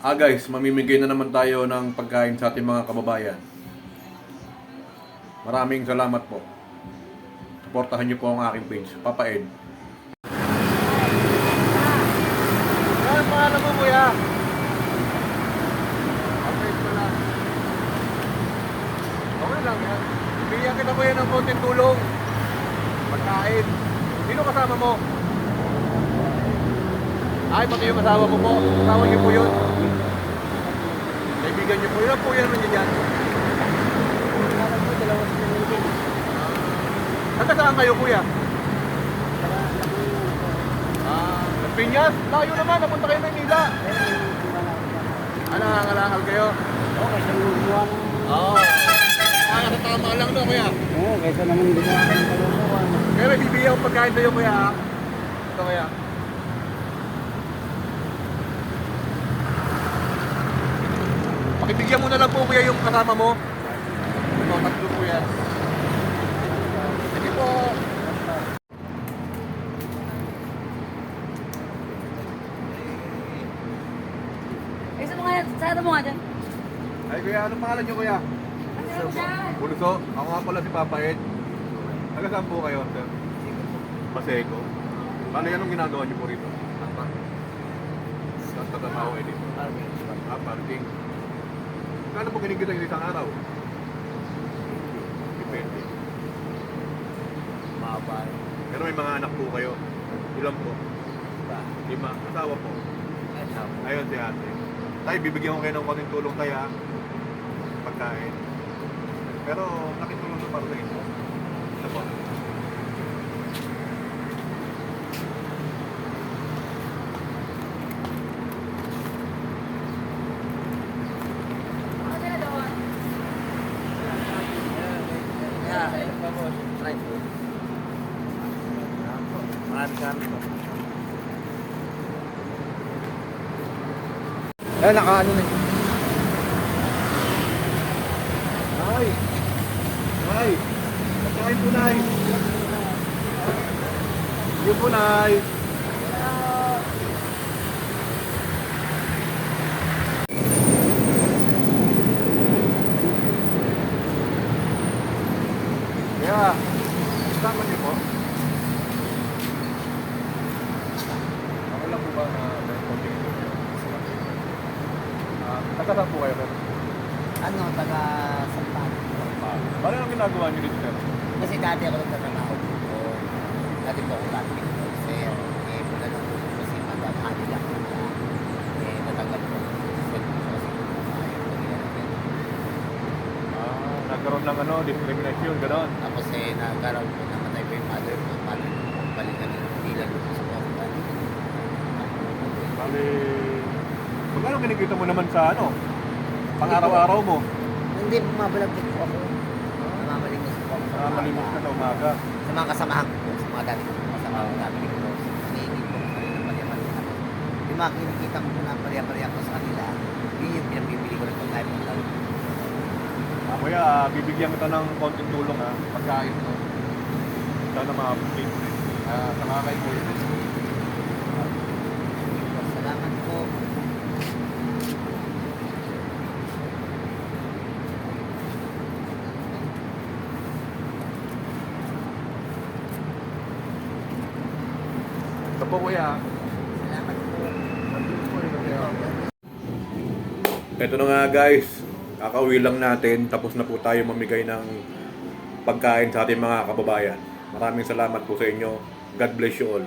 Guys, mamimigay na naman tayo ng pagkain sa ating mga kababayan. Maraming salamat po. Suportahan niyo po ang aking page, Papa Ed. Ano ang pangalan mo, kuya? Okay, pala. Okay lang yan. Bigyan kita, kuya, ng konting tulong. Pagkain. Sino kasama mo? Ay, pati yung asawa ko po. Asawa niyo po yun. Kaibigan niyo po. Yun po yan naman dyan. Saan kayo, kuya? Piñas? Layo naman. Napunta kayo Maynila. Nangangalangal kayo? Oo, kaysa luluwan. Oo. Sa tama lang no, kuya? Oo, kaysa naman gumawa ng kaluluwan. Kaya may bibigyan akong pagkain sa'yo, kuya. Ito, kuya. Pakibigyan mo na lang po, kuya, yung kasama mo. Ito, tatlo po yan. Sige po. Sa mo nga dyan? Ay, kuya, anong pangalan niyo, kuya? Puluso. Ako nga pala si Papa Ed. Taga saan po kayo, sir? Paseco. Paano yan ang ginagawa niyo po rito? Saan tatrabaho kayo dito? Parking. Kano po kinikita niyo isang araw? Depende. Mabay. Pero may mga anak po kayo. Ilan po? Ba? 5. Asawa po. Asawa. Ayun si ate. Tay, bibigyan ko kayo ng konting tulong tayo ha. Pagkain. Pero nakitulong sa para sa inyo. Ito po. Maraming salamat po. Nakaano na. Nay! Nay! Pagkain po, Nay! Sige po, Nay! Kaya, kasama niyo po? Ako lang po ba na may konting ito? Taga-saan po kayo, sir? Ano, taga Sampan. Paano ang ginagawa niyo dito, sir? Kasi dati ako nagtatrabaho dito. Dati po ako dati dito. Sir, mula nung kasi madamhali lang po na. Natanggal po. Sir, kasi ayaw ko nila na yan. Nagkaroon ng discrimination, gano'n. Tapos nagkaroon po namatay po yung mother ko. Paano balikan yung bilang ko sa hospital. Bali, magkano kinikita mo naman sa pang-araw-araw mo? Hindi, bumabalag po ako. Namamalimos po ako. Malimos ka sa umaga. Sa mga kasamahan ko po, sa mga dati kong kasamahan ko, dati ko, hinihingi ko sa kanila pariya-pariya ako. Yung mga kinikita ko na pariya-pariya ko sa kanila, yun yung pinabibili ko ng pagkain ng lalo. Kuya, bibigyan kita ng konting tulong ha, pagkain mo. Sana ma-update mo rin. Sa mga kaibigan. Salamat po. Ito po, kuya. Salamat po. Ito na nga guys, kakauwi lang natin, tapos na po tayo mamigay ng pagkain sa ating mga kababayan. Maraming salamat po sa inyo. God bless you all.